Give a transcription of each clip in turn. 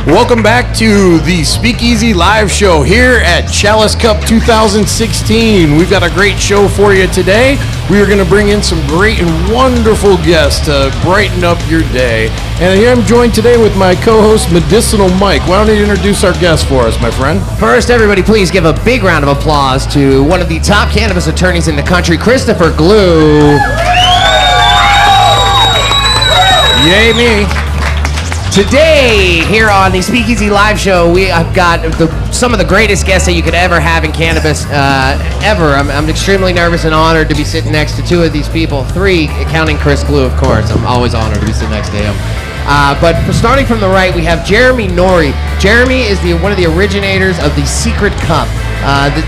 Welcome back to the Speakeasy live show here at Chalice Cup 2016. We've got a great show for you today. We are going to bring in some great and wonderful guests to brighten up your day. And here I'm joined today with my co-host, Medicinal Mike. Why don't you introduce our guest for us, my friend? First, everybody, please give a big round of applause to one of the top cannabis attorneys in the country, Christopher Glew. Yay me. Today, here on the Speakeasy Live Show, we have got some of the greatest guests that you could ever have in cannabis, ever. I'm extremely nervous and honored to be sitting next to two of these people. Three, counting Chris Glew, of course. I'm always honored to be sitting next to him. But starting from the right, we have Jeremy Norrie. Jeremy is one of the originators of the Secret Cup. The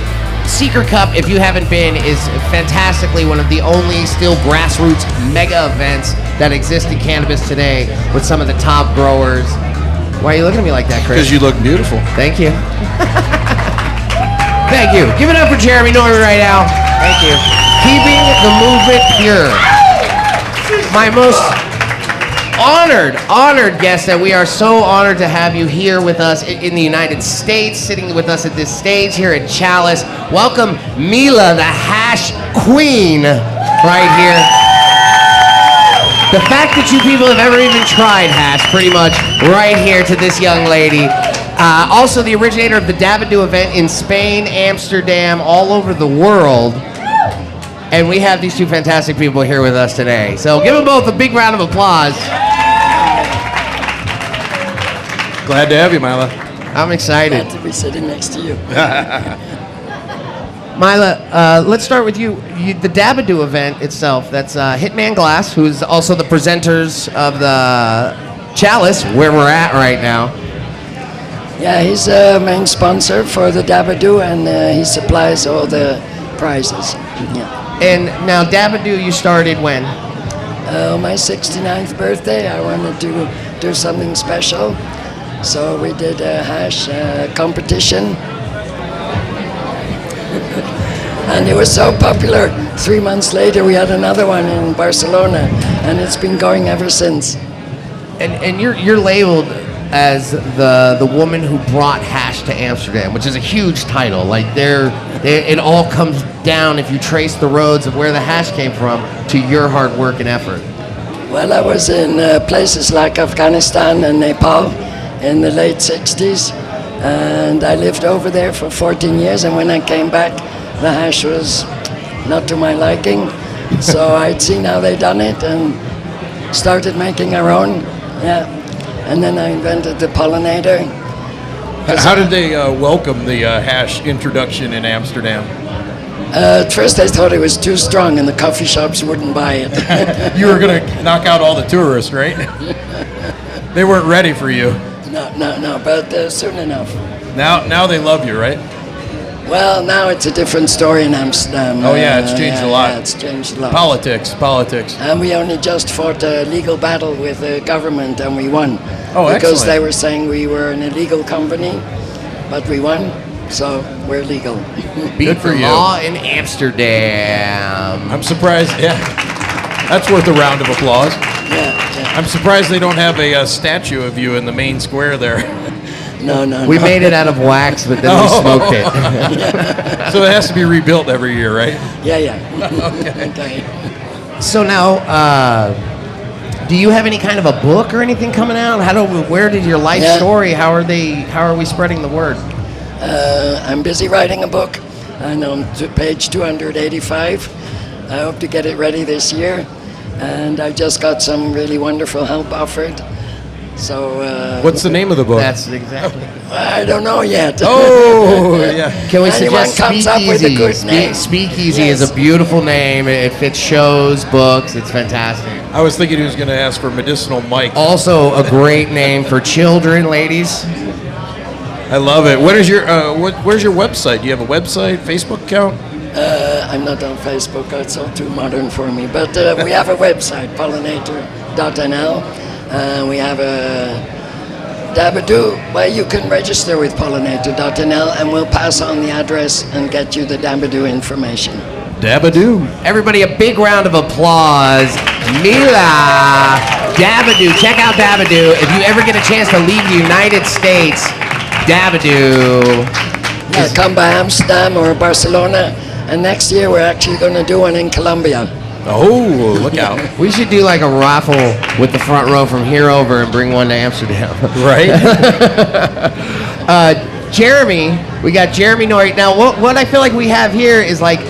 Secret Cup, if you haven't been, is fantastically one of the only still grassroots mega events that exist in cannabis today with some of the top growers. Why are you looking at me like that, Chris? Because you look beautiful. Thank you. Thank you. Give it up for Jeremy Norrie right now. Thank you. Keeping the movement pure. My most honored guest, that we are so honored to have you here with us in the United States, sitting with us at this stage here at Chalice. Welcome Mila, the hash queen, right here. The fact that you people have ever even tried hash, pretty much, right here to this young lady. Also the originator of the Dabadoo event in Spain, Amsterdam, all over the world. And we have these two fantastic people here with us today. So give them both a big round of applause. Glad to have you, Mila. I'm excited. Glad to be sitting next to you. Mila, let's start with you. The Dabadoo event itself, that's Hitman Glass, who's also the presenters of the Chalice, where we're at right now. Yeah, he's a main sponsor for the Dabadoo, and he supplies all the prizes. Yeah. And now Dabadoo, you started when? My 69th birthday, I wanted to do something special. So we did a hash competition. And it was so popular. 3 months later, we had another one in Barcelona, and it's been going ever since. And you're labeled as the woman who brought hash to Amsterdam, which is a huge title. Like it all comes down, if you trace the roads of where the hash came from, to your hard work and effort. Well, I was in places like Afghanistan and Nepal in the late 60s, and I lived over there for 14 years, and when I came back, the hash was not to my liking, so I'd seen how they done it and started making our own, yeah. And then I invented the pollinator. How did they welcome the hash introduction in Amsterdam? At first I thought it was too strong and the coffee shops wouldn't buy it. You were going to knock out all the tourists, right? They weren't ready for you. No, but soon enough. Now they love you, right? Well, now it's a different story in Amsterdam. Oh yeah, it's changed a lot. Yeah, it's changed a lot. Politics. And we only just fought a legal battle with the government, and we won. Oh, because excellent. they were saying we were an illegal company, but we won, so we're legal. Good for you. Law in Amsterdam. I'm surprised. Yeah, that's worth a round of applause. Yeah. I'm surprised they don't have a statue of you in the main square there. No. We made it out of wax, but then we smoked it. So it has to be rebuilt every year, right? Yeah. Okay. So now, do you have any kind of a book or anything coming out? Where did your life story? How are we spreading the word? I'm busy writing a book. I'm on page 285. I hope to get it ready this year, and I just got some really wonderful help offered. So what's the name of the book? That's exactly. I don't know yet. Oh, yeah. Can we Anyone suggest comes up with a good name. Speakeasy Yes. is a beautiful name. It fits shows, books. It's fantastic. I was thinking he was going to ask for Medicinal Mike. Also a great name for children, ladies. I love it. Where's your website? Do you have a website, Facebook account? I'm not on Facebook. It's all too modern for me. But we have a website, pollinator.nl. We have a Dabadoo where you can register with pollinator.nl, and we'll pass on the address and get you the Dabadoo information. Dabadoo. Everybody, a big round of applause. Mila, Dabadoo. Check out Dabadoo. If you ever get a chance to leave the United States, Dabadoo. Come by Amsterdam or Barcelona, and next year we're actually going to do one in Colombia. Oh, look out. We should do like a raffle with the front row from here over and bring one to Amsterdam. Right? Jeremy, we got Jeremy Nori. Now, what I feel like we have here is like...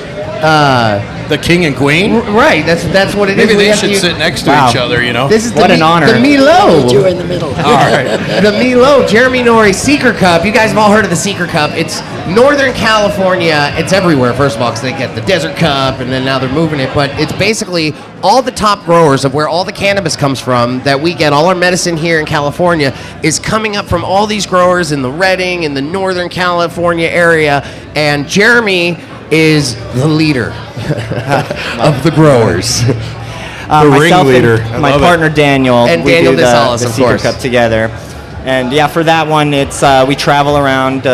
the king and queen? Right, that's what it Maybe is. they should sit next to each other, you know? This is What an honor. The Milo. Put you in the middle. All right. The Milo, Jeremy Nori Seeker Cup. You guys have all heard of the Seeker Cup. It's Northern California. It's everywhere, first of all, because they get the Desert Cup, and then now they're moving it. But it's basically all the top growers of where all the cannabis comes from that we get. All our medicine here in California is coming up from all these growers in the Redding, in the Northern California area. And Jeremy is the leader of the growers. Myself ringleader. and my partner Daniel. And we Daniel do DeSalis, the of Seeker course. Cup together. And yeah, for that one, it's we travel around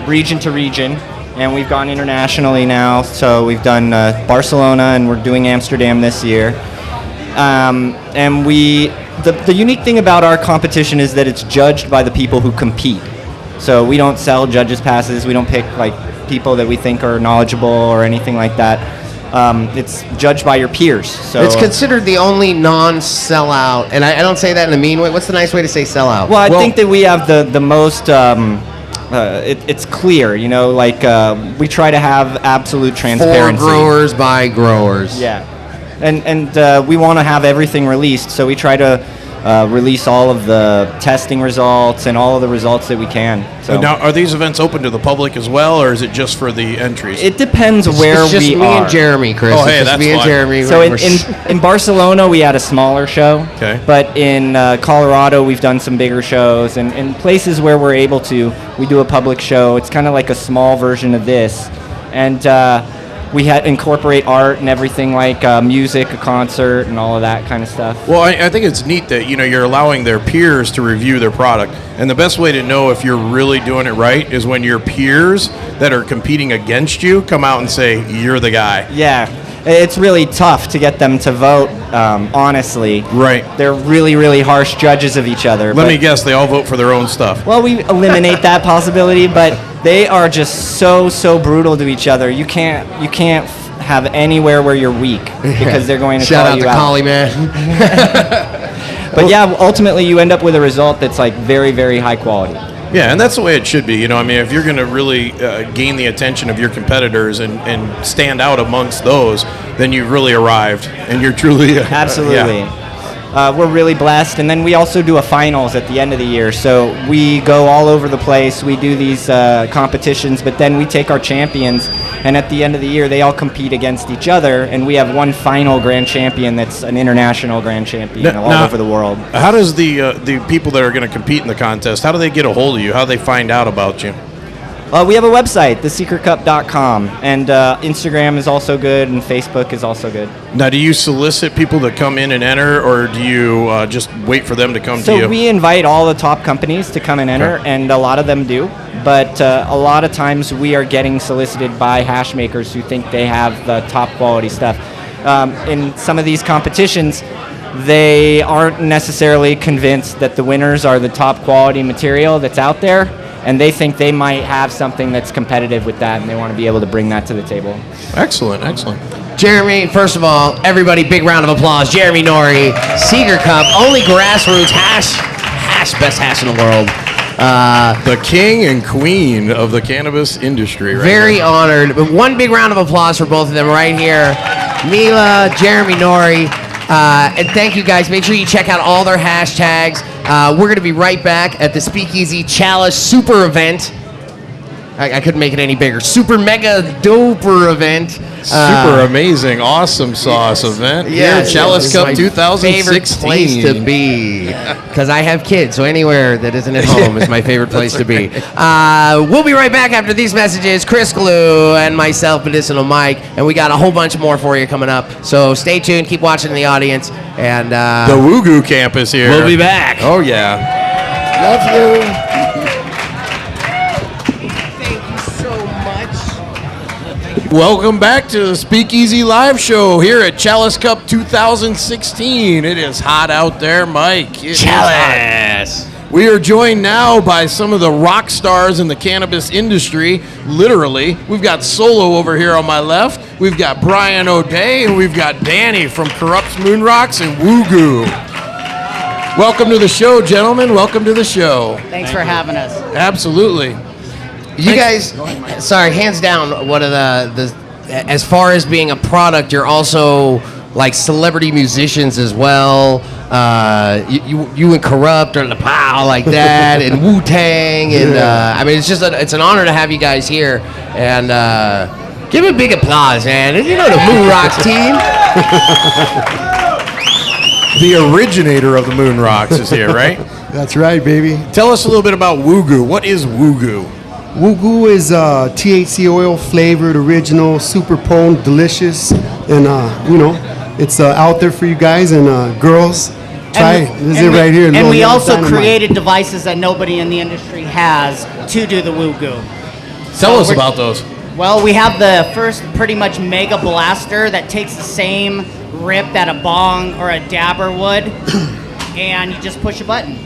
region to region, and we've gone internationally now. So we've done Barcelona, and we're doing Amsterdam this year. And the unique thing about our competition is that it's judged by the people who compete. So we don't sell judges passes. We don't pick like people that we think are knowledgeable or anything like that. It's judged by your peers. So It's considered the only non-sellout, and I don't say that in a mean way. What's the nice way to say sellout? Well, I think that we have the most. It's clear, you know. Like we try to have absolute for transparency. growers by growers. Yeah, and we want to have everything released, so we try to release all of the testing results and all of the results that we can. So Now, are these events open to the public as well, or is it just for the entries? it depends where It's just we me are. and Jeremy, Chris. Oh, It's hey, just that's me and fun. Jeremy. So We're- in Barcelona, we had a smaller show. Okay. But in Colorado, we've done some bigger shows. And in places where we're able to, we do a public show. It's kind of like a small version of this. And we incorporate art and everything like music, a concert, and all of that kind of stuff. Well, I think it's neat that, you know, you're allowing their peers to review their product. And the best way to know if you're really doing it right is when your peers that are competing against you come out and say, you're the guy. Yeah, it's really tough to get them to vote, honestly. Right. They're really, really harsh judges of each other. Let but- me guess, they all vote for their own stuff. Well, we eliminate that possibility, but they are just so brutal to each other. You can't have anywhere where you're weak because they're going to Shout call out you to out. Collie, man. But yeah, ultimately you end up with a result that's like very, very high quality. Yeah, and that's the way it should be. You know, I mean, if you're going to really gain the attention of your competitors and stand out amongst those, then you've really arrived, and you're truly Absolutely. yeah. We're really blessed, and then we also do a finals at the end of the year. So we go all over the place. We do these competitions, but then we take our champions, and at the end of the year, they all compete against each other, and we have one final grand champion that's an international grand champion all over the world. How does the people that are going to compete in the contest, how do they get a hold of you? How do they find out about you? We have a website, thesecretcup.com, and Instagram is also good, and Facebook is also good. Now, do you solicit people to come in and enter, or do you just wait for them to come to you? So we invite all the top companies to come and enter, and a lot of them do. But a lot of times we are getting solicited by hash makers who think they have the top quality stuff. In some of these competitions, they aren't necessarily convinced that the winners are the top quality material that's out there, and they think they might have something that's competitive with that, and they want to be able to bring that to the table. Excellent, excellent. Jeremy, first of all, everybody, big round of applause. Jeremy Nori, Seeker Cup, only grassroots hash, best hash in the world. The king and queen of the cannabis industry, right? Very honored. But one big round of applause for both of them right here. Mila, Jeremy Nori. And thank you guys. Make sure you check out all their hashtags. We're going to be right back at the Speakeasy Chalice Super Event. I couldn't make it any bigger. Super mega doper event. Super amazing, awesome sauce event. Yeah, Here, Chalice Cup 2016. Favorite place to be, because I have kids, so anywhere that isn't at home is my favorite place to be. We'll be right back after these messages. Chris Glew and myself, Medicinal Mike, and we got a whole bunch more for you coming up. So stay tuned, keep watching the audience, and The WuGoo campus here. we'll be back. Oh yeah. Love you. Thank you so much. Welcome back to the Speakeasy Live Show here at Chalice Cup 2016. It is hot out there, Mike. It is Chalice. hot. We are joined now by some of the rock stars in the cannabis industry, literally. We've got Solo over here on my left. We've got Brian O'Day, and we've got Danny from Corrupts Moon Rocks and WuGoo. Welcome to the show, gentlemen. Welcome to the show. Thanks for having us. Absolutely. You guys, sorry, hands down, one of the as far as being a product, you're also like celebrity musicians as well. You and Corrupt or the Pow like that, and Wu-Tang, and I mean, it's an honor to have you guys here, and give it a big applause, man. You know the Moon Rocks team. The originator of the Moon Rocks is here, right? That's right, baby. Tell us a little bit about WuGoo. What is WuGoo? WuGoo is THC oil flavored, original, super potent, delicious, and it's out there for you guys and girls. Try it. This is it right here. And we also Dynamite. created devices that nobody in the industry has to do the WuGoo. Tell us about those. Well, we have the first pretty much mega blaster that takes the same rip that a bong or a dabber would, and you just push a button.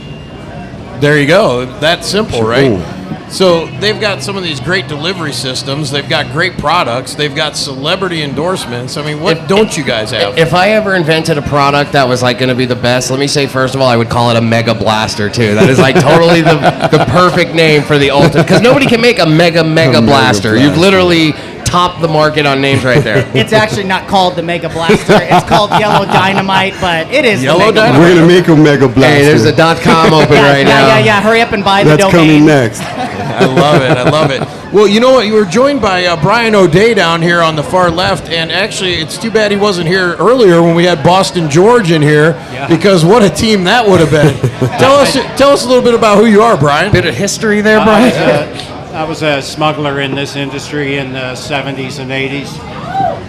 There you go. That's simple, right? Ooh. So they've got some of these great delivery systems. They've got great products. They've got celebrity endorsements. I mean, what don't you guys have? If I ever invented a product that was like going to be the best, let me say first of all, I would call it a Mega Blaster too. That is like totally the perfect name for the ultimate, because nobody can make a Mega Blaster. You've literally topped the market on names right there. It's actually not called the Mega Blaster. It's called Yellow Dynamite, but it is Yellow the Mega Dynamite? We're gonna make a mega blaster. Hey, there's a .com open right now. Yeah. Hurry up and buy the That's domain. coming next. I love it. Well, you know what? You were joined by Brian O'Day down here on the far left, and actually, it's too bad he wasn't here earlier when we had Boston George in here, because what a team that would have been. Tell us a little bit about who you are, Brian. Bit of history there, Brian. I was a smuggler in this industry in the 70s and 80s.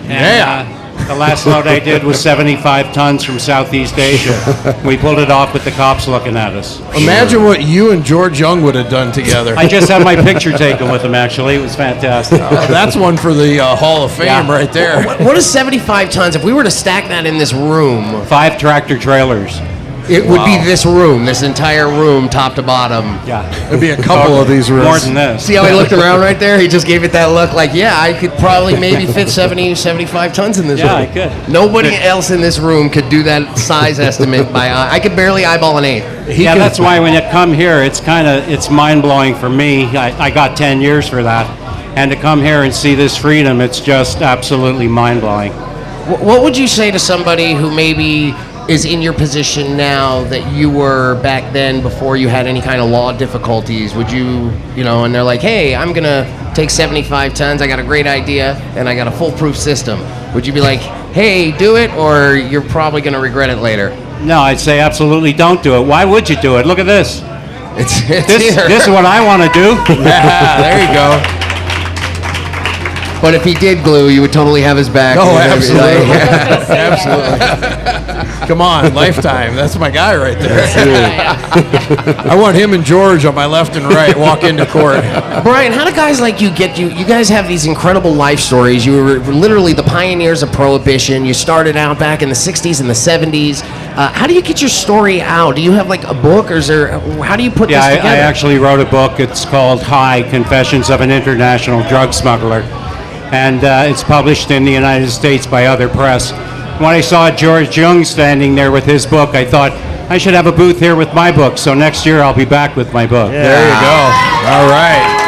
And, Yeah. The last load I did was 75 tons from Southeast Asia. We pulled it off with the cops looking at us. Imagine what you and George Young would have done together. I just had my picture taken with him, actually. It was fantastic. That's one for the Hall of Fame right there. What is 75 tons? If we were to stack that in this room, 5 tractor trailers. it would be this room, this entire room, top to bottom. Yeah. There'd be a couple of these rooms. More than this. See how he looked around right there? He just gave it that look like, yeah, I could probably maybe fit 70, 75 tons in this room. Yeah, I could. Nobody else in this room could do that size estimate by eye. I could barely eyeball an eighth. That's why when you come here, it's mind-blowing for me. I got 10 years for that. And to come here and see this freedom, it's just absolutely mind-blowing. What would you say to somebody who maybe is in your position now that you were back then before you had any kind of law difficulties? Would you, and they're like, hey, I'm going to take 75 tons, I got a great idea, and I got a foolproof system. Would you be like, hey, do it, or you're probably going to regret it later? No, I'd say absolutely don't do it. Why would you do it? Look at this. It's This here. is what I want to do. Yeah, there you go. But if he did glue, you would totally have his back. Oh, You'd be absolutely. like- Absolutely. Come on, Lifetime. That's my guy right there. I want him and George on my left and right walk into court. Brian, how do guys like you get you? You guys have these incredible life stories. You were literally the pioneers of Prohibition. You started out back in the 60s and the 70s. How do you get your story out? Do you have like a book, or how do you put Yeah, this together? I actually wrote a book. It's called High, Confessions of an International Drug Smuggler. And it's published in the United States by Other Press. When I saw George Young standing there with his book, I thought, I should have a booth here with my book, so next year I'll be back with my book. There you go. All right.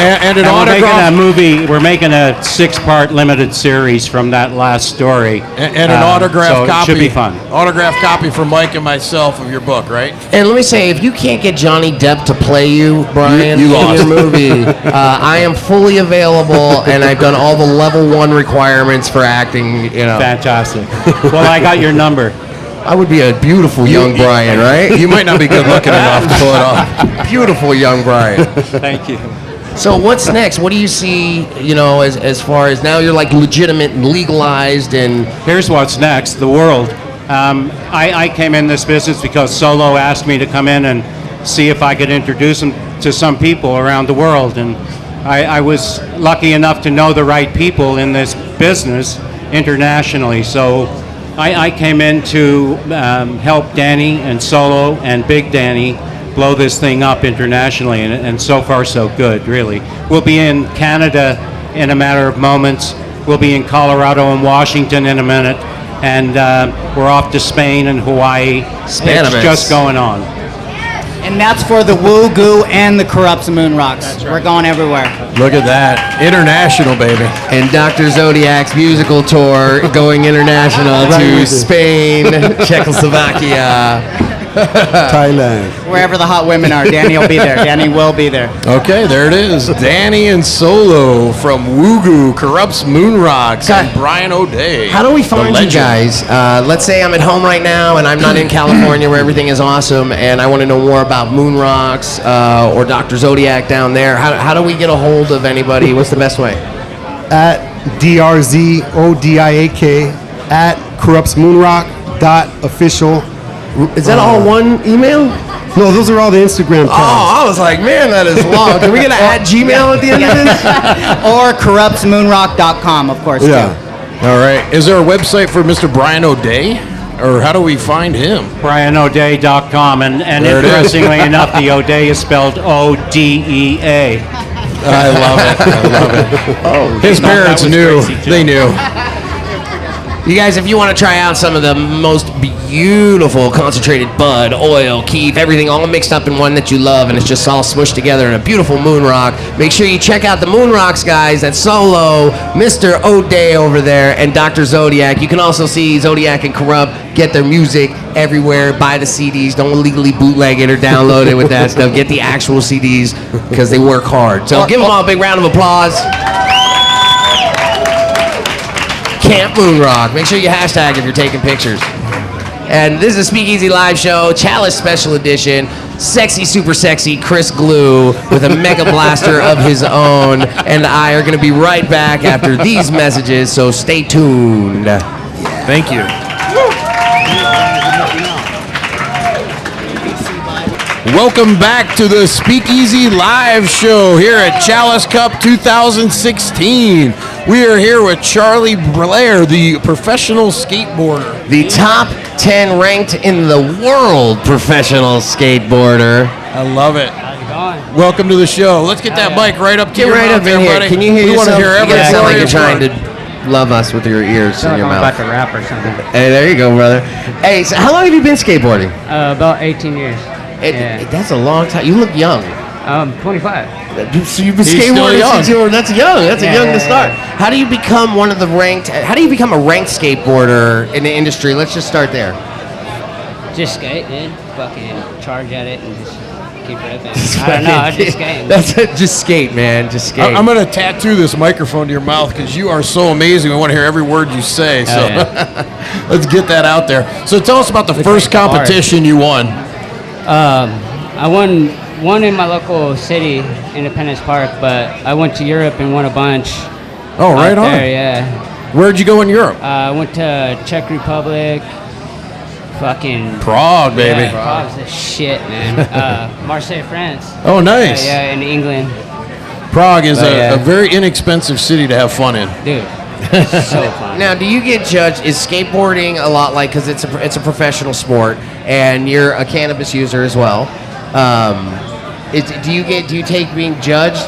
And an And we're making a autograph. movie, we're making a 6-part limited series from that last story. And an autograph so copy. It should be fun. Autograph copy for Mike and myself of your book, right? And let me say, if you can't get Johnny Depp to play you, Brian, You in lost. your movie, I am fully available, and I've done all the level 1 requirements for acting. Fantastic. Well, I got your number. I would be a beautiful young Brian, right? You might not be good looking enough to pull it off. Beautiful young Brian. Thank you. So what's next? What do you see, as far as now you're like legitimate and legalized and... Here's what's next, the world. I came in this business because Solo asked me to come in and see if I could introduce him to some people around the world. And I was lucky enough to know the right people in this business internationally. So I came in to help Danny and Solo and Big Danny blow this thing up internationally, and so far so good, really. We'll be in Canada in a matter of moments. We'll be in Colorado and Washington in a minute, and we're off to Spain and Hawaii. Spanimals. It's just going on. And that's for the WuGoo and the Corrupts Moon Rocks. We're going everywhere. Look at that. International, baby. And Dr. Zodiac's musical tour going international to Spain, Czechoslovakia. Thailand. Wherever the hot women are, Danny will be there. Danny will be there. Okay, there it is. Danny and Solo from WuGoo, Corrupts Moon Rocks, and Brian O'Day. How do we the find you legend. guys? Let's say I'm at home right now and I'm not in California where everything is awesome, and I want to know more about Moon Rocks or Dr. Zodiac down there. How do we get a hold of anybody? What's the best way? At DRZODIAK at corruptsmoonrock.official. Is that all one email? No, those are all the Instagram tags. Oh, I was like, man, that is long. Can we get an at Gmail at the end of this? Or corruptsmoonrock.com, of course, Yeah. too. All right. Is there a website for Mr. Brian O'Day? Or how do we find him? BrianO'Day.com, and There it is. interestingly enough, the O'Day is spelled O-D-E-A. I love it. I love it. His parents knew. They knew. You guys, if you want to try out some of the most beautiful concentrated bud, oil, keef, everything all mixed up in one that you love, and it's just all smushed together in a beautiful moon rock, make sure you check out the Moon Rocks guys at Solo, Mr. O'Day over there, and Dr. Zodiac. You can also see Zodiac and Corrupt get their music everywhere. Buy the CDs. Don't illegally bootleg it or download it with that stuff. Get the actual CDs because they work hard. So give them all a big round of applause. Camp Moon Rock. Make sure you hashtag if you're taking pictures. And this is a Speakeasy live show, Chalice special edition. Sexy, super sexy Chris Glew with a mega blaster of his own. And I are going to be right back after these messages, so stay tuned. Thank you. Welcome back to the Speakeasy live show here at Chalice Cup 2016. We are here with Charlie Blair, the professional skateboarder. The top 10 ranked in the world professional skateboarder. I love it. Welcome to the show. Let's get that mic right up to Get your right mouth up there, in here. buddy. Can you hear We want to yourself? hear You guys sound like every you're word. trying to love us with your ears and your I'm mouth. about to rap or something. Hey, there you go, brother. Hey, so how long have you been skateboarding? About 18 years. That's a long time. You look young. 25. So you've been He's still skateboarding young. since you were, that's young. That's Yeah, young to yeah, start. How do you become one of the ranked, how do you become a ranked skateboarder in the industry? Let's just start there. Just skate, dude. Fucking charge at it and just keep ripping. I don't know, I just skate. That's it. Just skate, man. Just skate. I'm going to tattoo this microphone to your mouth because you are so amazing. We want to hear every word you say. So let's get that out there. So tell us about the first competition you won. I won one in my local city, Independence Park, but I went to Europe and won a bunch. Oh, right out on. there, yeah. Where'd you go in Europe? I went to Czech Republic, fucking Prague, baby. Yeah, Prague's the shit, man. Marseille, France. Oh, nice. Yeah, in England. Prague is Yeah. a very inexpensive city to have fun in. Dude, so fun. Now, do you get judged? Is skateboarding a lot like, because it's a professional sport, and you're a cannabis user as well? Do you take being judged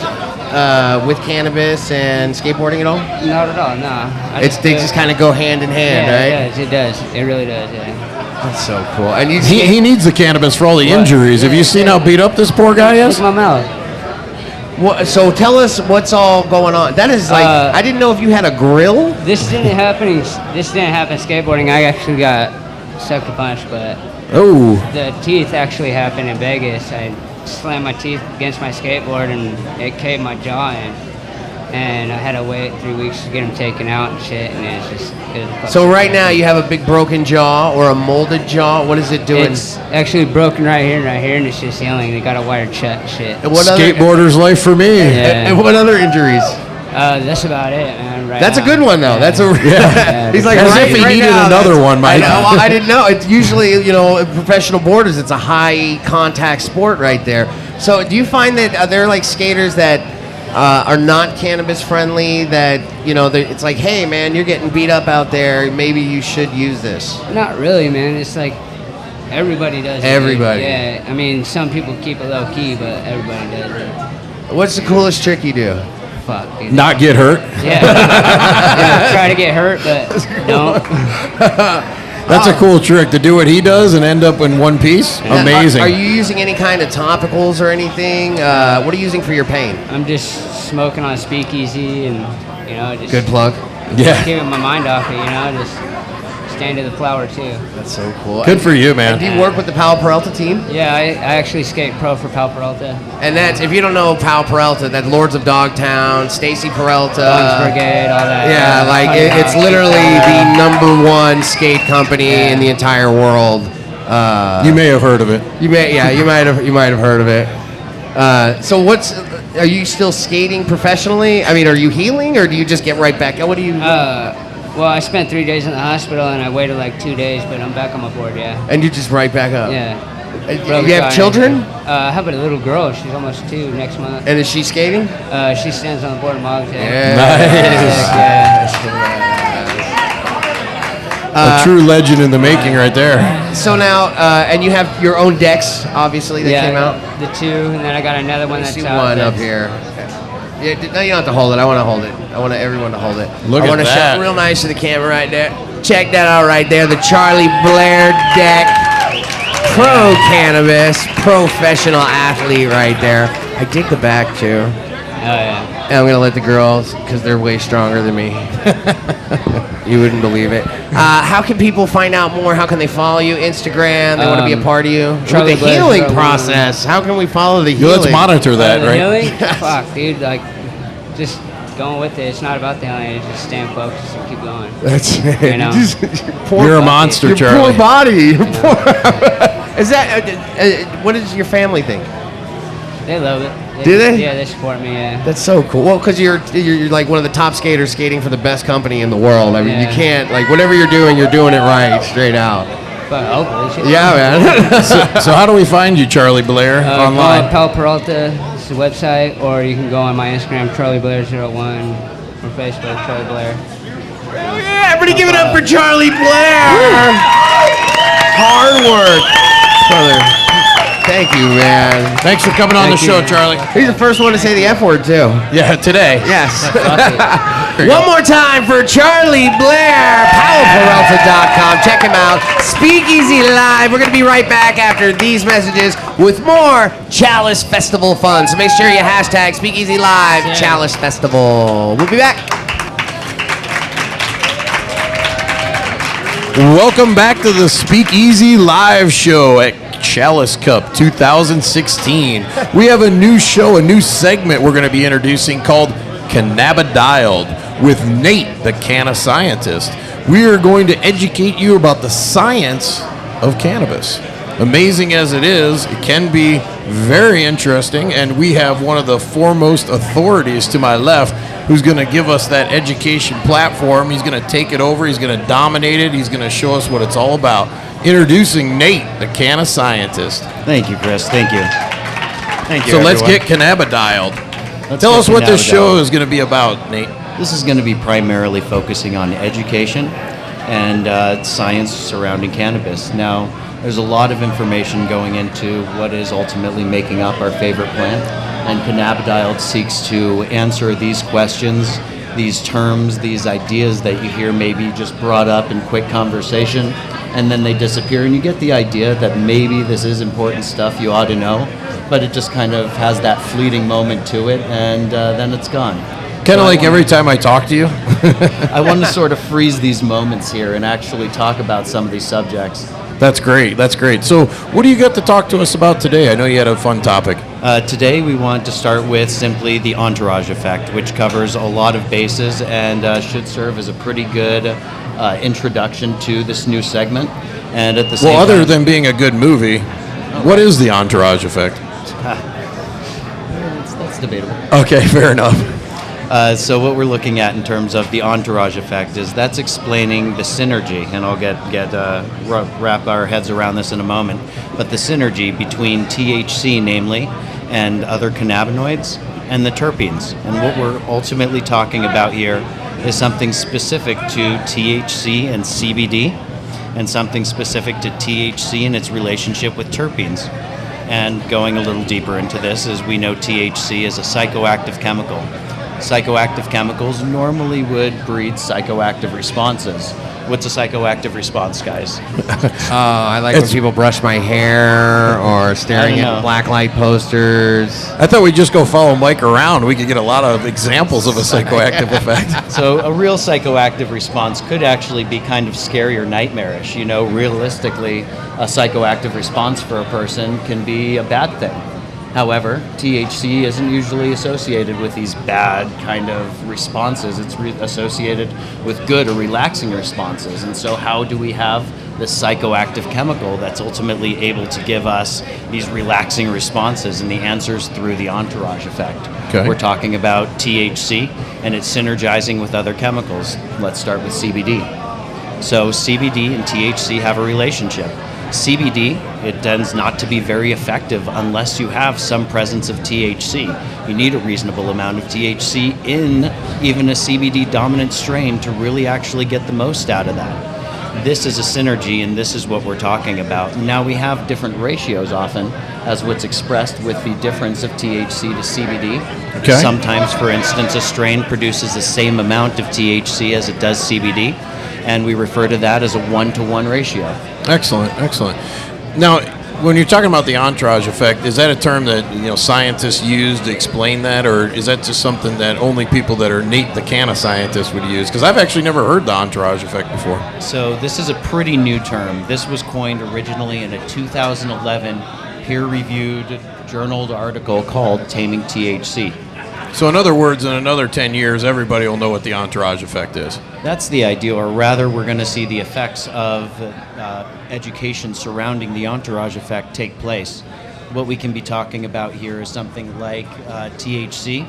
with cannabis and skateboarding at all? Not at all, no. They just kind of go hand in hand, right? It does. It really does, yeah. That's so cool. And He needs the cannabis for all the injuries. Have you seen how beat up this poor guy Look is? at my mouth. so tell us what's all going on. That is like, I didn't know if you had a grill. This didn't happen skateboarding. I actually got sucked a punch, but Oh, the teeth actually happened in Vegas. I slammed my teeth against my skateboard and it caved my jaw in. And I had to wait 3 weeks to get them taken out and shit, and it was So right now you have a big broken jaw or a molded jaw. What is it doing? It's actually broken right here, and it's just healing. They got a wire shut and shit. And what other, skateboarder's life for me. Yeah. and what other injuries? That's about it, man. Right That's now. a good one though. Yeah. That's a he's like As right, if he right needed now, another that's- one, Mike. I know. Well, I didn't know. It's usually professional boarders. It's a high contact sport right there. So do you find that there are like skaters that are not cannabis friendly that, it's like, hey, man, you're getting beat up out there. Maybe you should use this? Not really, man. It's like everybody does it. Everybody. Yeah. I mean, some people keep it low key, but everybody does it. What's the coolest trick you do? Fuck, dude. Not get hurt. Yeah. Try to get hurt, but don't. That's a cool trick to do what he does and end up in one piece. Amazing. Are you using any kind of topicals or anything? What are you using for your pain? I'm just smoking on Speakeasy and, just Good plug. Yeah. keeping my mind off it, just stand to the flower too. That's so cool. Good for you, man. Do you work with the Powell-Peralta team? Yeah, I actually skate pro for Powell-Peralta. And that's, if you don't know Powell-Peralta, that's Lords of Dogtown, Stacy Peralta. Bugs Brigade, all that. Yeah, like it's literally the #1 skate company in the entire world. You may have heard of it. You might have heard of it. So are you still skating professionally? I mean, are you healing or do you just get right back? What do you? Well, I spent 3 days in the hospital and I waited like 2 days, but I'm back on my board, yeah. And you just right back up? Yeah. You have children? I have a little girl. She's almost 2 next month. And is she skating? She stands on the board of Mog's. Yeah. Yeah. A true legend in the making right there. So now, and you have your own decks, obviously, that came out? The 2, and then I got another one I that's see out. one up here. Yeah, no, you don't have to hold it. I want to hold it. I want everyone to hold it. Look I at want to show that. it real nice to the camera right there. Check that out right there. The Charlie Blair deck. Pro cannabis. Professional athlete right there. I dig the back, too. Oh, yeah. And I'm going to let the girls, because they're way stronger than me. You wouldn't believe it. How can people find out more? How can they follow you? Instagram? They want to be a part of you? Charlie With the Blair, healing Charlie process. How can we follow the healing? Let's monitor that, The right? healing? Fuck, dude. Like, just going with it. It's not about the healing. It's just staying focused and keep going. That's it. You know? You're a monster, Your Charlie. poor body. Is that? What does your family think? They love it. Do they? Yeah, they support me, yeah. That's so cool. Well, because you're like one of the top skaters skating for the best company in the world. I mean, you Yeah. can't, like, whatever you're doing it right, straight out. But hopefully. Shit. Yeah, man. So how do we find you, Charlie Blair, Go online? on Powell-Peralta, it's the website, or you can go on my Instagram, CharlieBlair01, or Facebook, Charlie Blair. Oh, yeah, everybody give it up for Charlie Blair. Hard work, brother. Thank you, man. Thanks for coming on the Thank show, you. Charlie. He's the first one to say the F word, too. Yeah, today. Yes. Fuck it. One more time for Charlie Blair. Powell-Peralta.com. Check him out. Speakeasy Live. We're going to be right back after these messages with more Chalice Festival fun. So make sure you hashtag Speakeasy Live Chalice Festival. We'll be back. Welcome back to the Speakeasy Live Show at Chalice Cup 2016. We have a new show, a new segment we're going to be introducing called Canna-Dialed with Nate, the Canna-Scientist. We are going to educate you about the science of cannabis. Amazing as it is, it can be very interesting, and we have one of the foremost authorities to my left who's going to give us that education platform. He's going to take it over. He's going to dominate it. He's going to show us what it's all about. Introducing Nate, the Canna-Scientist. Thank you, Chris. Thank you. Thank you. So let's everyone. get Canna-Dialed. Let's Tell get us what this Canna-Dialed. show is going to be about, Nate. This is going to be primarily focusing on education and science surrounding cannabis. Now, there's a lot of information going into what is ultimately making up our favorite plant, and Canna-Dialed seeks to answer these questions, these terms, these ideas that you hear maybe just brought up in quick conversation, and then they disappear, and you get the idea that maybe this is important stuff you ought to know, but it just kind of has that fleeting moment to it, and then it's gone. Kind of like every time I talk to you. I want to sort of freeze these moments here and actually talk about some of these subjects. That's great. That's great. So what do you got to talk to us about today? I know you had a fun topic. Today we want to start with simply the entourage effect, which covers a lot of bases and should serve as a pretty good introduction to this new segment. And at the same Well, other time, than being a good movie, what is the entourage effect? that's debatable. Okay, fair enough. So what we're looking at in terms of the entourage effect is that's explaining the synergy, and I'll wrap our heads around this in a moment, but the synergy between THC, namely, and other cannabinoids, and the terpenes. And what we're ultimately talking about here is something specific to THC and CBD, and something specific to THC and its relationship with terpenes. And going a little deeper into this, as we know, THC is a psychoactive chemical. Psychoactive chemicals normally would breed psychoactive responses. What's a psychoactive response, guys? I like when people brush my hair or staring at blacklight posters. I thought we'd just go follow Mike around. We could get a lot of examples of a psychoactive effect. So a real psychoactive response could actually be kind of scary or nightmarish. You know, realistically, a psychoactive response for a person can be a bad thing. However, THC isn't usually associated with these bad kind of responses. It's associated with good or relaxing responses. And so how do we have this psychoactive chemical that's ultimately able to give us these relaxing responses? And the answer's through the entourage effect. Okay. We're talking about THC, and it's synergizing with other chemicals. Let's start with CBD. So CBD and THC have a relationship. CBD, it tends not to be very effective unless you have some presence of THC. You need a reasonable amount of THC in even a CBD dominant strain to really actually get the most out of that. This is a synergy, and this is what we're talking about. Now we have different ratios often as what's expressed with the difference of THC to CBD. Okay. Sometimes, for instance, a strain produces the same amount of THC as it does CBD, and we refer to that as a 1-to-1 ratio. Excellent, excellent. Now, when you're talking about the entourage effect, is that a term that scientists use to explain that, or is that just something that only people that are Nate the Canna-Scientist would use? Because I've actually never heard the entourage effect before. So this is a pretty new term. This was coined originally in a 2011 peer-reviewed journaled article called Taming THC. So in other words, in another 10 years, everybody will know what the entourage effect is. That's the idea, or rather we're going to see the effects of education surrounding the entourage effect take place. What we can be talking about here is something like THC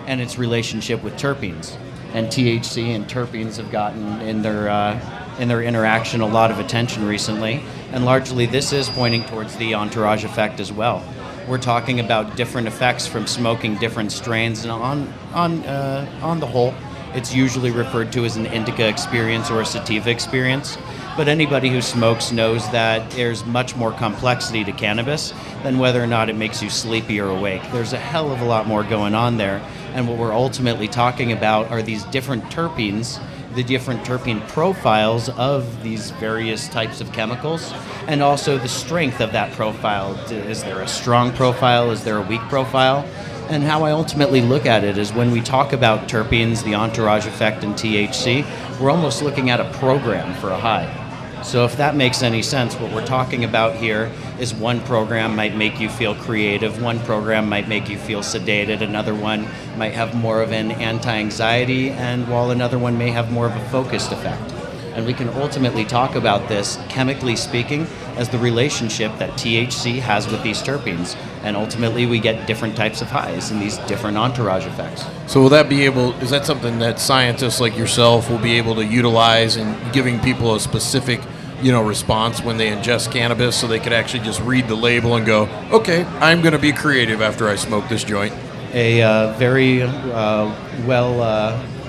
and its relationship with terpenes. And THC and terpenes have gotten in their interaction a lot of attention recently, and largely this is pointing towards the entourage effect as well. We're talking about different effects from smoking different strains, and on the whole, it's usually referred to as an indica experience or a sativa experience. But anybody who smokes knows that there's much more complexity to cannabis than whether or not it makes you sleepy or awake. There's a hell of a lot more going on there, and what we're ultimately talking about are these different terpenes, the different terpene profiles of these various types of chemicals, and also the strength of that profile. Is there a strong profile? Is there a weak profile? And how I ultimately look at it is when we talk about terpenes, the entourage effect, and THC, we're almost looking at a program for a high. So if that makes any sense, what we're talking about here is one program might make you feel creative, one program might make you feel sedated, another one might have more of an anti-anxiety, and while another one may have more of a focused effect. And we can ultimately talk about this, chemically speaking, as the relationship that THC has with these terpenes. And ultimately we get different types of highs and these different entourage effects. So is that something that scientists like yourself will be able to utilize in giving people a specific response when they ingest cannabis, so they could actually just read the label and go, okay, I'm going to be creative after I smoke this joint? A very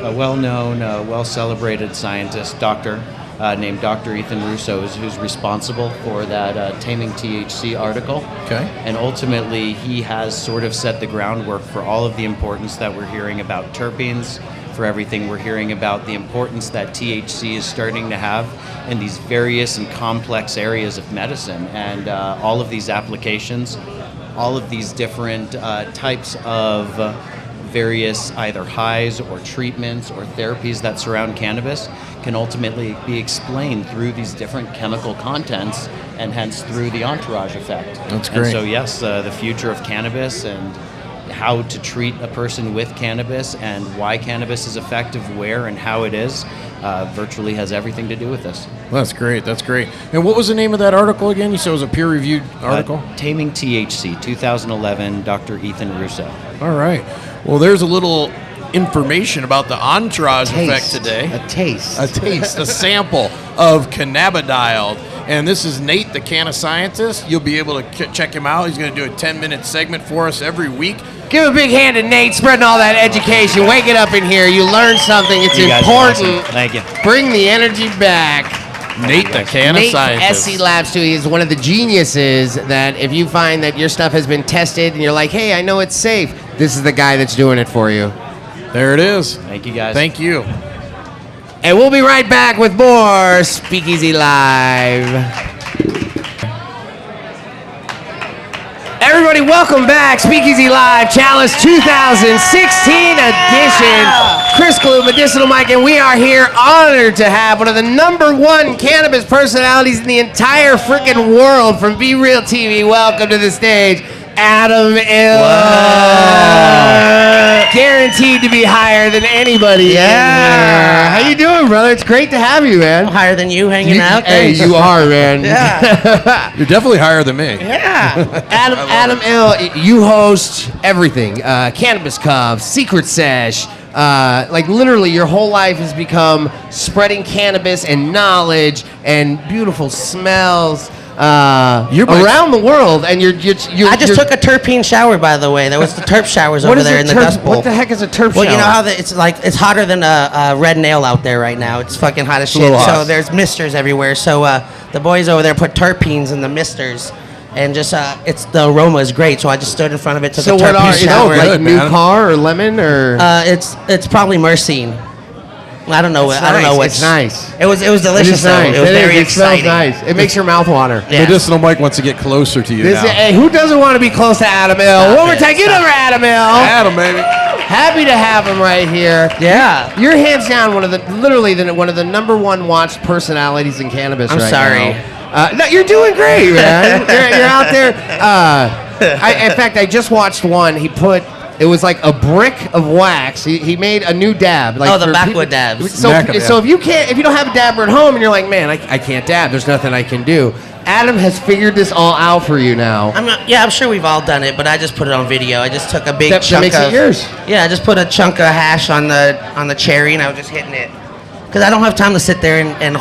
well-known, well-celebrated scientist, doctor, named Dr. Ethan Russo, who's responsible for that Taming THC article. Okay. And ultimately, he has sort of set the groundwork for all of the importance that we're hearing about terpenes, for everything we're hearing about the importance that THC is starting to have in these various and complex areas of medicine, and all of these applications, all of these different types of various either highs or treatments or therapies that surround cannabis can ultimately be explained through these different chemical contents, and hence through the entourage effect. That's great. And so yes, the future of cannabis and how to treat a person with cannabis and why cannabis is effective, where and how it is, virtually has everything to do with this. That's great. That's great. And what was the name of that article again? You said it was a peer-reviewed article? Taming THC, 2011, Dr. Ethan Russo. All right. Well, there's a little information about the entourage effect today. A taste, a sample of cannabidiol. And this is Nate, the Canna-Scientist. You'll be able to check him out. He's going to do a 10-minute segment for us every week. Give a big hand to Nate, spreading all that education. Wake it up in here. You learn something. It's You guys are awesome. important. Thank you. Bring the energy back. Nate, the Nate, Canna-Scientist. SC Labs, too. He's one of the geniuses that if you find that your stuff has been tested and you're like, hey, I know it's safe, this is the guy that's doing it for you. There it is. Thank you, guys. Thank you. And we'll be right back with more Speakeasy Live. Everybody, welcome back. Speakeasy Live, Chalice 2016 edition. Chris Glew, Medicinal Mike, and we are here honored to have one of the #1 cannabis personalities in the entire freaking world from BREALTV. Welcome to the stage, Adam Guaranteed to be higher than anybody. Yeah. How you doing, brother? It's great to have you, man. I'm higher than you hanging out. Hey, Thanks. you are, man. Yeah. You're definitely higher than me. Yeah. Adam L, you host everything. Cannabis Cups, Secret Sesh. Like literally your whole life has become spreading cannabis and knowledge and beautiful smells around the world. And you're I just took a terpene shower, by the way. There was the terp showers over there in the dust bowl. What the heck is a terp shower? Well, you know how it's hotter than a red nail out there right now. It's fucking hot as shit. little hot. So there's misters everywhere. So the boys over there put terpenes in the misters. And just the aroma is great, so I just stood in front of it, took a terpene shower. Like good, new man. car or lemon or? It's probably myrcene. I don't know. I don't know what's It's nice. It was delicious. Though. Nice. It was very It smells exciting. nice. It makes your mouth water. Yeah. Medicinal Mike wants to get closer to you now. Hey, who doesn't want to be close to Adam L? Stop One more it. time, get Stop over Adam L. Adam, baby. Happy to have him right here. Yeah. You're hands down one of the #1 watched personalities in cannabis. I'm right sorry. now. No, you're doing great, man. you're out there. In fact, I just watched one. It was like a brick of wax. He made a new dab. Like The for backwood people- dabs. So Macadam. if you don't have a dabber at home and you're like, man, I can't dab. There's nothing I can do. Adam has figured this all out for you now. I'm sure we've all done it, but I just put it on video. I just took a big That chunk makes of it yours. Yeah, I just put a chunk of hash on the cherry, and I was just hitting it. Because I don't have time to sit there and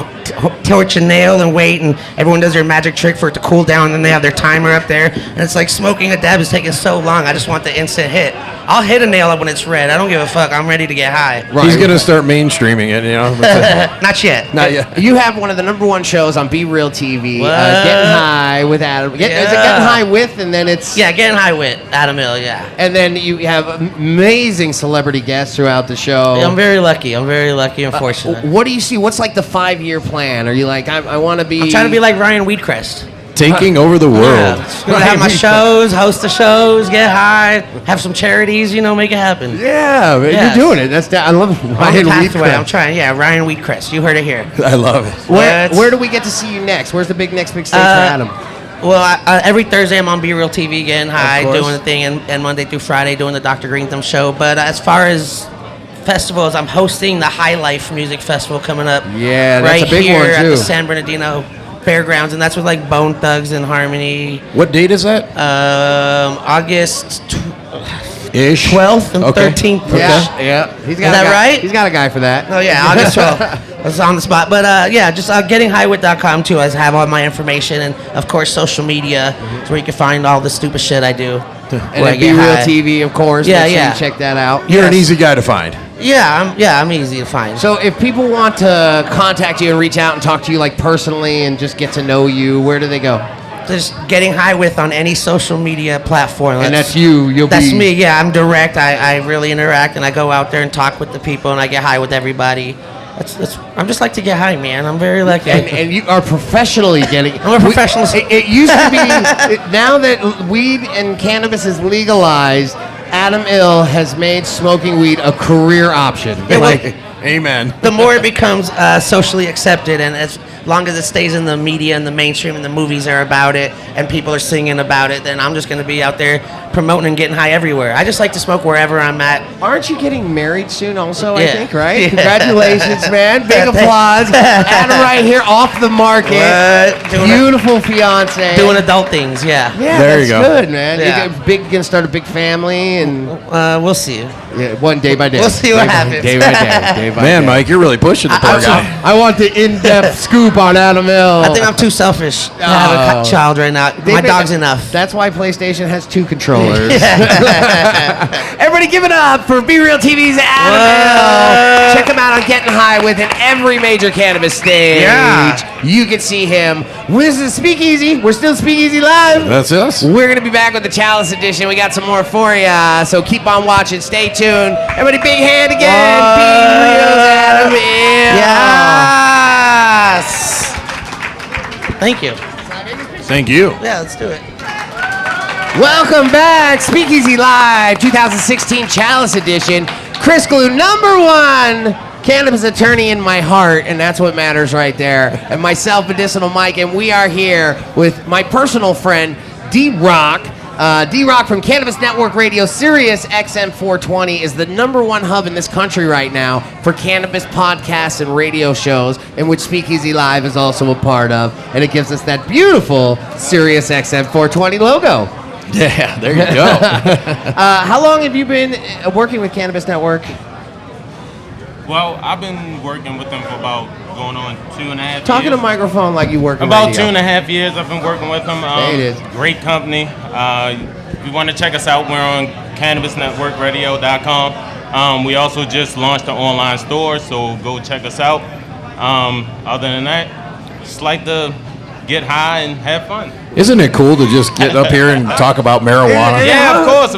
torch a nail and wait, and everyone does their magic trick for it to cool down, and then they have their timer up there, and it's like smoking a dab is taking so long. I just want the instant hit. I'll hit a nail when it's red. I don't give a fuck. I'm ready to get high. He's going to start mainstreaming it, you know. Not yet. Not yet. You have one of the #1 shows on BREALTV, What? Getting High with Adam. Is it Yeah. Getting High with, and then it's... Yeah, getting high with Adam Hill, yeah. And then you have amazing celebrity guests throughout the show. I'm very lucky. I'm very lucky and fortunate. What do you see? What's like the 5-year plan? Are you like, I want to be... I'm trying to be like Ryan Weedcrest. Taking over the world. Yeah. Gonna have my shows, host the shows, get high, have some charities, make it happen. Yeah, man, Yes. you're doing it. I love On the Ryan pathway, I'm Weedcrest. trying. Yeah, Ryan Weedcrest. You heard it here. I love it. Where do we get to see you next? Where's the next big stage for Adam? Well, every Thursday I'm on BREALTV getting high, course. doing the thing, and Monday through Friday doing the Dr. Greentham show. But as far as festivals, I'm hosting the High Life Music Festival coming up. Yeah, that's right a big here one, at too. the San Bernardino Fairgrounds, and that's with like Bone Thugs and Harmony. What date is that? August Ish. 12th and Okay. 13th. Yeah. He's got Is that right? He's got a guy for that. Oh yeah, August 12th. That's on the spot. But yeah, just gettinghighwith.com too. I have all my information, and of course social media is where you can find all the stupid shit I do. And then BREALTV, of course. Yeah, Make sure yeah. you check that out. You're an Yes. easy guy to find. I'm easy to find. So if people want to contact you and reach out and talk to you like personally and just get to know you, where do they go? Just Getting High With on any social media platform. And that's you. That's me. Yeah, I'm direct. I really interact, and I go out there and talk with the people, and I get high with everybody. I'm just like to get high, man. I'm very lucky. And you are professionally getting... I'm a professional. It used to be... now that weed and cannabis is legalized, Adam Ill has made smoking weed a career option. Amen. The more it becomes socially accepted, and as long as it stays in the media and the mainstream and the movies are about it and people are singing about it, then I'm just going to be out there promoting and getting high everywhere. I just like to smoke wherever I'm at. Aren't you getting married soon also, I Yeah. think, right? Yeah. Congratulations, man. Big applause. Adam right here off the market. Beautiful fiance. Doing adult things, yeah. Yeah, There that's you go. good, man. Yeah. You're gonna start a big family and We'll see. one day by day. We'll see what happens. Day by day. Day by Man, day. Mike, you're really pushing the poor guy. I want the in-depth scoop on Adam Hill. I think I'm too selfish to have a child right now. My dog's enough. That's why PlayStation has 2 controllers. Everybody give it up for Be Real TV's Adam Hill. Check him out on Getting High with him every major cannabis stage. Yeah. You can see him. This is Speakeasy. We're still Speakeasy Live. That's us. We're going to be back with the Chalice edition. We got some more for ya. So keep on watching. Stay tuned. Everybody, big hand again. Be Real's Adam Hill. Yes. Thank you. Thank you. Yeah, let's do it. Welcome back, Speakeasy Live 2016 Chalice Edition. Chris Glew, #1 cannabis attorney in my heart, and that's what matters right there. And myself, Medicinal Mike, and we are here with my personal friend, D-Rock. D-Rock from Cannabis Network Radio, Sirius XM 420 is the #1 hub in this country right now for cannabis podcasts and radio shows, in which Speakeasy Live is also a part of, and it gives us that beautiful Sirius XM 420 logo. Yeah, there you go. How long have you been working with Cannabis Network? Well, I've been working with them for about going on 2.5 years. Talking to microphone like you work in About radio. 2.5 years I've been working with them. There it is. Great company. If you want to check us out, we're on CannabisNetworkRadio.com. We also just launched an online store, so go check us out. Other than that, just like to get high and have fun. Isn't it cool to just get up here and talk about marijuana? Yeah, of course.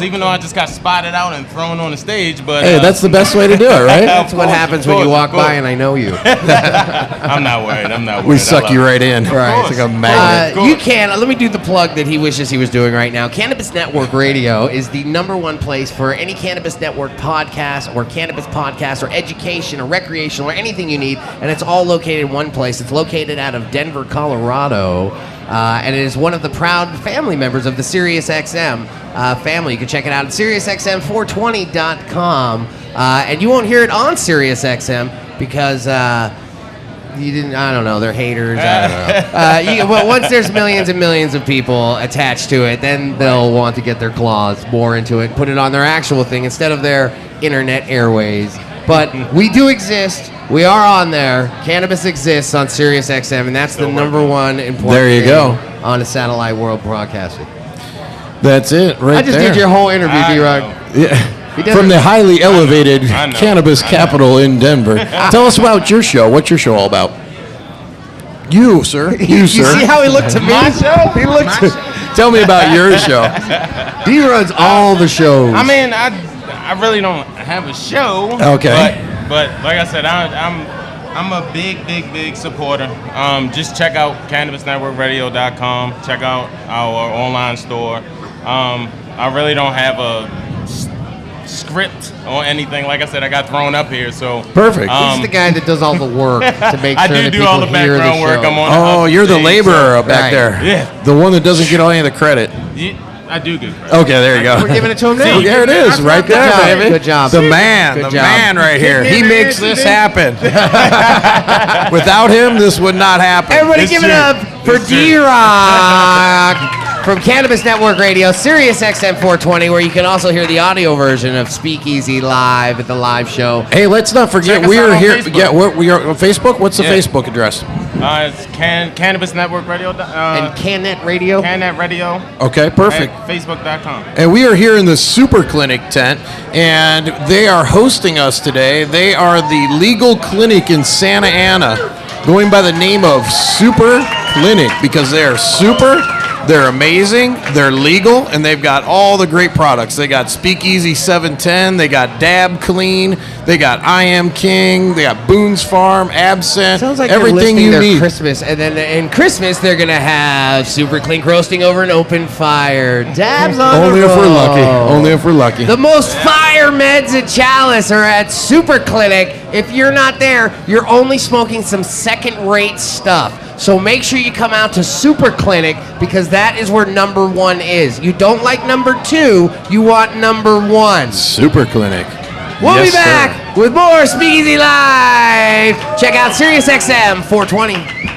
Even though I just got spotted out and thrown on the stage, but Hey, that's the best way to do it, right? That's what happens when you walk by and I know you. I'm not worried. We suck you right in. Right. It's like a magnet. You can. Let me do the plug that he wishes he was doing right now. Cannabis Network Radio is the #1 place for any Cannabis Network podcast or cannabis podcast or education or recreational or anything you need, and it's all located in one place. It's located out of Denver, Colorado. And it is one of the proud family members of the SiriusXM family. You can check it out at SiriusXM420.com. And you won't hear it on SiriusXM because you didn't, I don't know, they're haters. I don't know. Well, once there's millions and millions of people attached to it, then they'll want to get their claws more into it, put it on their actual thing instead of their internet airways. But we do exist. We are on there. Cannabis exists on SiriusXM, and that's the #1 important There you thing go. on the satellite world broadcasting. That's it, right I just there. did your whole interview, D-Rock. Yeah. He does From it- the highly elevated I know. cannabis capital in Denver. Tell us about your show. What's your show all about? You, sir. You, You sir. see how he looked at me? He looked. Tell me about your show. D runs all the shows. I mean, I really don't have a show. Okay. But like I said, I'm a big supporter. Just check out CannabisNetworkRadio.com. Check out our online store. I really don't have a script or anything. Like I said, I got thrown up here, so Perfect. He's the guy that does all the work to make I sure that do people all the hear background work. show. I'm on. Oh, you're the laborer back Right. there. Yeah. The one that doesn't get any of the credit. I do good. Okay, there you go. We're giving it to him now. Oh, there it is, right Good there, job. baby. Good job. The man, Good the job. man right here. He makes this happen. Without him, this would not happen. Everybody It's give it true. up for It's true. D-Rock from Cannabis Network Radio, Sirius XM 420, where you can also hear the audio version of Speakeasy Live at the live show. Hey, let's not forget Check us we out are on here. Facebook. Yeah, we are on Facebook. What's the Yeah. Facebook address? It's Cannabis Network Radio. And CanNet Radio. CanNet Radio. Okay, perfect. At Facebook.com. And we are here in the Super Clinic tent, and they are hosting us today. They are the legal clinic in Santa Ana, going by the name of Super Clinic because they are super, they're amazing, they're legal, and they've got all the great products. They got Speakeasy 710, they got Dab Clean, they got I Am King, they got Boone's Farm, Absent, Sounds like everything they're listing you their need. Christmas, and then in Christmas they're gonna have Super Clink roasting over an open fire. Dabs on Only the if we're lucky. road. Only if we're lucky. The most fire Fire Meds at Chalice are at Super Clinic. If you're not there, you're only smoking some second-rate stuff. So make sure you come out to Super Clinic because that is where number 1 is. You don't like number 2, you want number 1. Super Clinic. We'll Yes, be back sir. with more Speakeasy Live. Check out SiriusXM 420.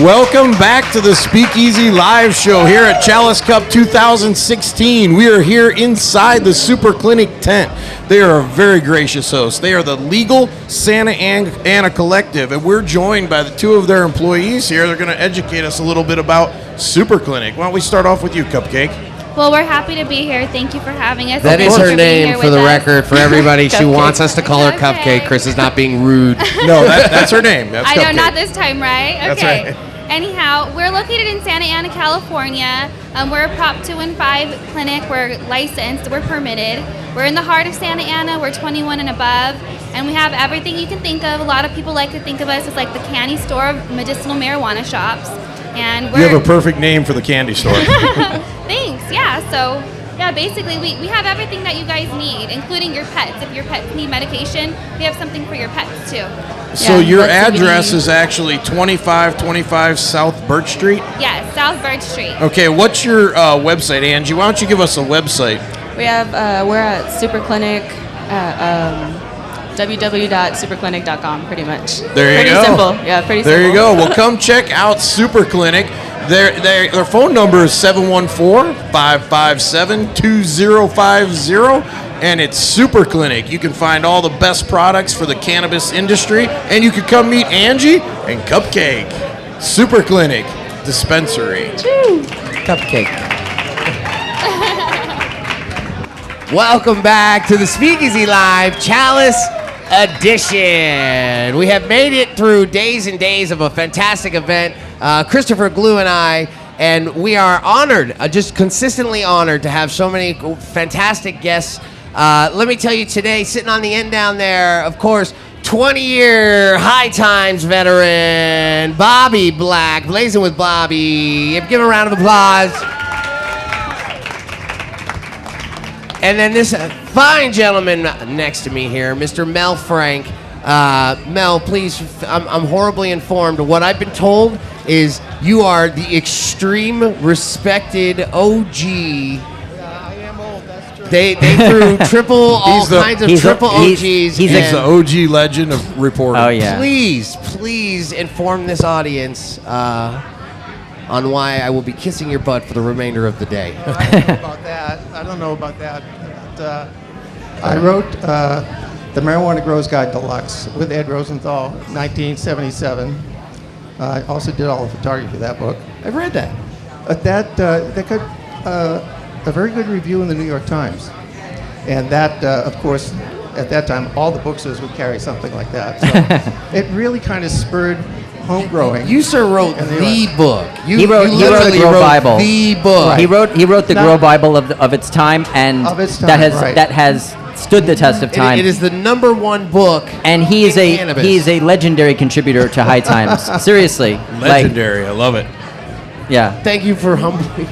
Welcome back to the Speakeasy Live Show here at Chalice Cup 2016. We are here inside the Super Clinic tent. They are a very gracious host. They are the Legal Santa Ana Collective, and we're joined by the 2 of their employees here. They're going to educate us a little bit about Super Clinic. Why don't we start off with you, Cupcake? Well, we're happy to be here. Thank you for having us. That Thank is you her for being name here for with the us. record for everybody. She Cupcake. wants us to call her Cupcake. Chris is not being rude. No, that's her name. That's I know, Cupcake. not this time, right? That's Okay. right. Anyhow, we're located in Santa Ana, California. We're a Prop 2 and 5 clinic. We're licensed. We're permitted. We're in the heart of Santa Ana. We're 21 and above. And we have everything you can think of. A lot of people like to think of us as like the candy store of medicinal marijuana shops. And we're You have a perfect name for the candy store. Thanks. Yeah. So, yeah, basically, we have everything that you guys need, including your pets. If your pets need medication, we have something for your pets, too. So your address is actually 2525 South Birch Street? Yes, South Birch Street. Okay, what's your website, Angie? Why don't you give us a website? We have, we're at Super Clinic at www.superclinic.com, pretty much. There you pretty go. Simple. Yeah, pretty simple. There you go. Well, come check out Super Clinic. Their phone number is 714-557-2050, and it's Super Clinic. You can find all the best products for the cannabis industry, and you can come meet Angie and Cupcake. Super Clinic Dispensary. Cupcake. Welcome back to the Speakeasy Live Chalice Edition. We have made it through days and days of a fantastic event. Christopher, Glew, and I, and we are honored, just consistently honored to have so many fantastic guests. Let me tell you today, sitting on the end down there, of course, 20-year High Times veteran, Bobby Black, blazing with Bobby. Give him a round of applause. And then this fine gentleman next to me here, Mr. Mel Frank. Mel, please, I'm horribly informed. What I've been told is you are the extreme respected OG. Yeah, I am old, that's true. They threw all kinds of triple OGs. He's the OG legend of reporting. Oh, yeah. Please inform this audience on why I will be kissing your butt for the remainder of the day. I don't know about that. But, I wrote The Marijuana Grows Guide Deluxe with Ed Rosenthal, 1977. I also did all the photography of that book. I've read that. That got a very good review in the New York Times. And that, of course, at that time, all the bookstores would carry something like that. So it really kind of spurred home growing. You, sir, wrote the book. He wrote the Grow Bible. The book. Right. He wrote the Grow Bible of its time, and that has stood the test of time. It is the #1 book. And he is a legendary contributor to High Times. Seriously, legendary. I love it. Yeah. Thank you for humbling me.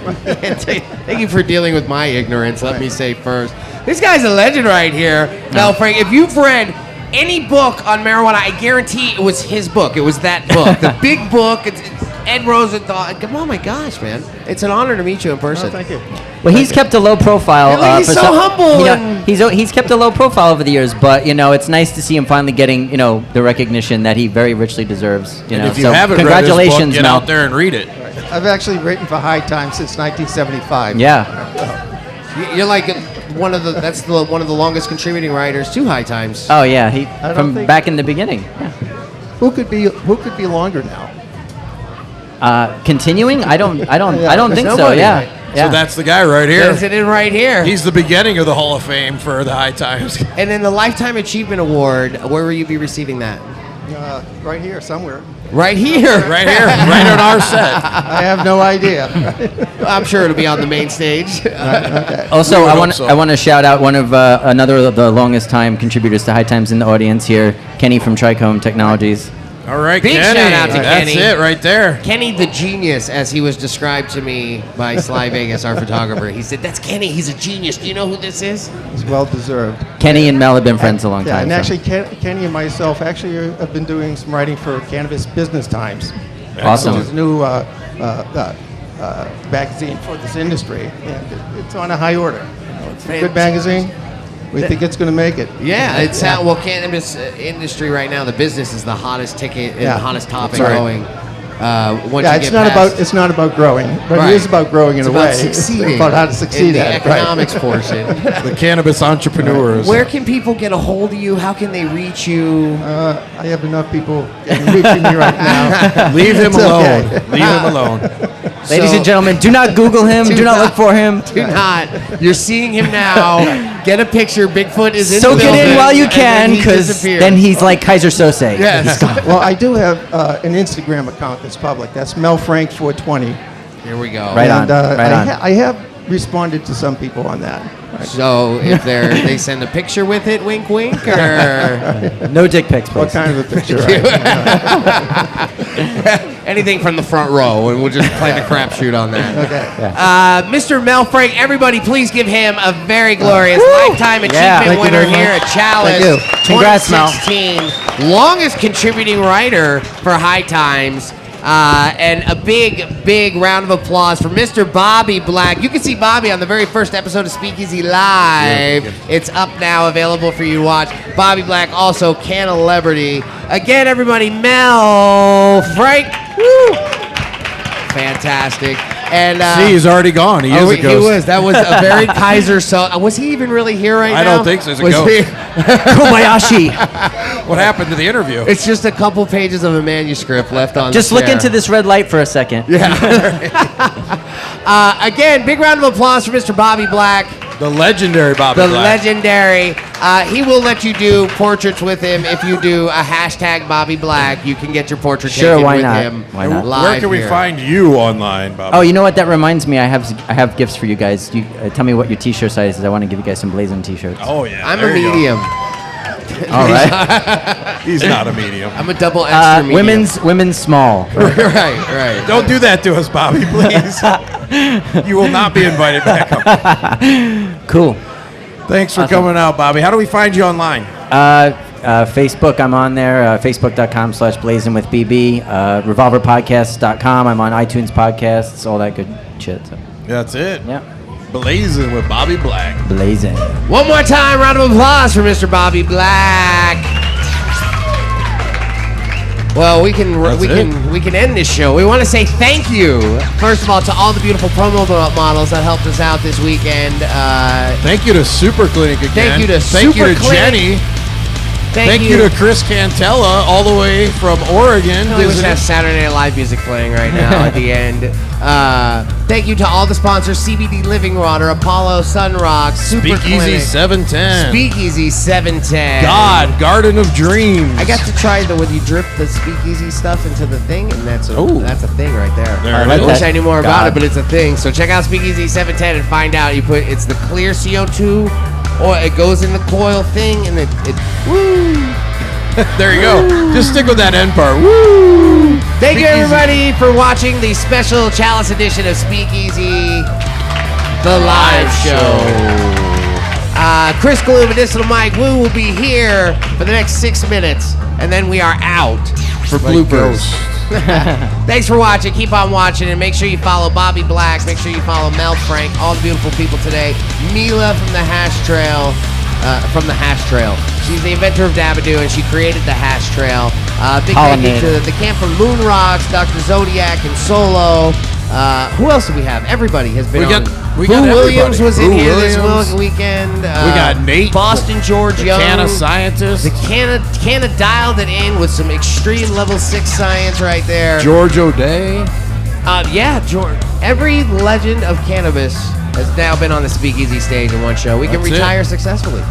Thank you for dealing with my ignorance. Let me say first, this guy's a legend right here. Now, Frank, if you've read any book on marijuana, I guarantee it was his book. It was that book, the big book. It's Ed Rosenthal. Oh my gosh, man! It's an honor to meet you in person. Oh, thank you. Well, he's kept a low profile. Really? He's so humble. He's kept a low profile over the years, but it's nice to see him finally getting the recognition that he very richly deserves. And if you so haven't congratulations, read his book, get Mel. out there and read it. I've actually written for High Times since 1975. Yeah. You're like one of the longest contributing writers to High Times. Oh yeah, from back in the beginning. Yeah. Who could be longer now? Continuing? I don't think so. nobody. Yeah. So that's the guy right here. That's it in right here. He's the beginning of the Hall of Fame for the High Times. And then the Lifetime Achievement Award, where will you be receiving that? Right here somewhere. Right here. Right here. Right on our set. I have no idea. I'm sure it'll be on the main stage. Okay. Also, I want to shout out one of another of the longest time contributors to High Times in the audience here, Kenny from Trichome Technologies. All right, Big Kenny. shout out to That's Kenny. it right there. Kenny the genius, as he was described to me by Sly Vegas, our photographer. He said, "That's Kenny. He's a genius. Do you know who this is?" It's well deserved. Kenny and Mel have been friends a long Yeah, time. and so. actually, Kenny and myself actually have been doing some writing for Cannabis Business Times. Awesome. Which is a new magazine for this industry, and it's on a high order. It's a good magazine. We think it's going to make it. Yeah, it's well, cannabis industry right now. The business is the hottest ticket and hottest topic That's right. going. Once Yeah, you it's get not past- it's not about growing, but Right. it is about growing in It's a about way. succeeding It's about how to succeed in the at it, right. economics portion. The cannabis entrepreneurs. Where can people get a hold of you? How can they reach you? I have enough people reaching me right now. Leave him It's alone. okay. Leave him alone. Ladies and gentlemen, do not Google him. Do not look for him. Do not. You're seeing him now. Get a picture. Bigfoot is in Soak the it building, in while you and can, then he because disappears. then he's like Kaiser Sose. Yes. Well, I do have an Instagram account that's public. That's melfrank420. Here we go. Right on. And, Right on. I have responded to some people on that. Right. So if they send a picture with it, wink, wink, or No dick pics, please. What kind of a picture? Right? anything from the front row, and we'll just play the crapshoot on that. Okay. Mr. Mel Frank, everybody, please give him a very glorious Lifetime Achievement Thank you winner very here much. at Chalice. Thank you. Congrats, Mel. 2016, longest contributing writer for High Times. And a big round of applause for Mr. Bobby Black. You can see Bobby on the very first episode of Speakeasy Live. It's up now, available for you to watch. Bobby Black, also Canna-Liberty. Again, everybody, Mel Frank. Woo! Fantastic. And See, he's already gone. He is a he ghost. was. That was a very Kaiser. So was he even really here right I now? don't think so. He's a Was ghost. he- Kobayashi. What happened to the interview? It's just a couple pages of a manuscript left on. Just the look chair. into this red light for a second. Again, big round of applause for Mr. Bobby Black. The legendary Bobby The Black. legendary. He will let you do portraits with him if you do a hashtag Bobby Black. You can get your portrait Sure, taken why with not? him. Why not? Live Where can we here. find you online, Bobby? Oh, you know what? That reminds me. I have gifts for you guys. You tell me what your T-shirt size is. I want to give you guys some Blazing T-shirts. Oh, yeah. I'm a there you go. medium. All right. He's not a medium. I'm a double extra medium. Women's small. right. Don't do that to us, Bobby, please. You will not be invited back up. Cool. Thanks for coming out, Bobby. How do we find you online? Facebook, I'm on there. Facebook.com/blazingwithbb. Revolverpodcasts.com. I'm on iTunes Podcasts. All that good shit. So. That's it. Yeah. Blazing with Bobby Black. Blazing. One more time, round of applause for Mr. Bobby Black. Well, we can end this show. We want to say thank you, first of all, to all the beautiful promo models that helped us out this weekend. Thank you to Super Clinic again. Thank you to Thank you Super to Clinic. Jenny. Thank you to Chris Cantella, all the way from Oregon. I wish I had Saturday Night Live music playing right now at the end. Thank you to all the sponsors: CBD Living Water, Apollo Sunrock, Super Speakeasy Clinic, 710. Speakeasy 710. God, Garden of Dreams. I got to try when you drip the Speakeasy stuff into the thing, and that's a thing right there. There I it is. wish I knew more about God. it, but it's a thing. So check out Speakeasy 710 and find out. It's the clear CO2, or it goes in the coil thing, and it woo. There you go. Just stick with that end part. Woo! Thank you, Speakeasy. everybody, for watching the special Chalice edition of Speakeasy, the live show. Chris Glew, Medicinal Mike Woo will be here for the next 6 minutes, and then we are out for bloopers. Thanks for watching. Keep on watching, and make sure you follow Bobby Black. Make sure you follow Mel Frank, all the beautiful people today. Mila from the Hash Trail. She's the inventor of Dabadoo, and she created the Hash Trail. Big thank you to the camp from Moon Rocks, Dr. Zodiak, and Solo. Who else do we have? Everybody has been on. We Boo got Williams everybody. was in Boo here Williams. this weekend. We got Nate. Boston George the Young. Canna-Scientist. The Canna dialed it in with some extreme level 6 science right there. George O'Day. George. Every legend of cannabis has now been on the Speakeasy stage in one show. We can That's it. retire successfully.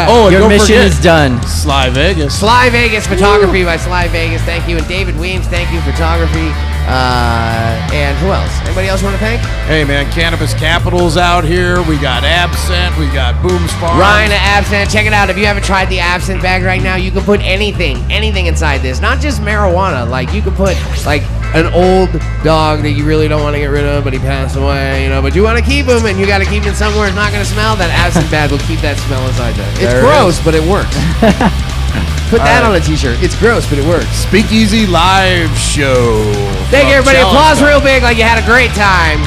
Oh, and Your don't mission forget, is done. Sly Vegas. Sly Vegas Photography by Sly Vegas. Thank you. And David Weems, thank you, photography. And who else? Anybody else want to thank? Hey, man, Cannabis Capital's out here. We got Absent. We got Booms Farm. Ryan at Absinthe, check it out. If you haven't tried the Absinthe bag right now, you can put anything inside this. Not just marijuana. Like, you can put, like, an old dog that you really don't want to get rid of, but he passed away, you know, but you want to keep him, and you got to keep him somewhere it's not going to smell. That Absinthe bag will keep that smell inside there. It's There it gross, is. but it works. Put that on a t-shirt. It's gross, but it works. Speakeasy Live Show. Thank you, everybody. Chalice Applause Cup. real big like you had a great time.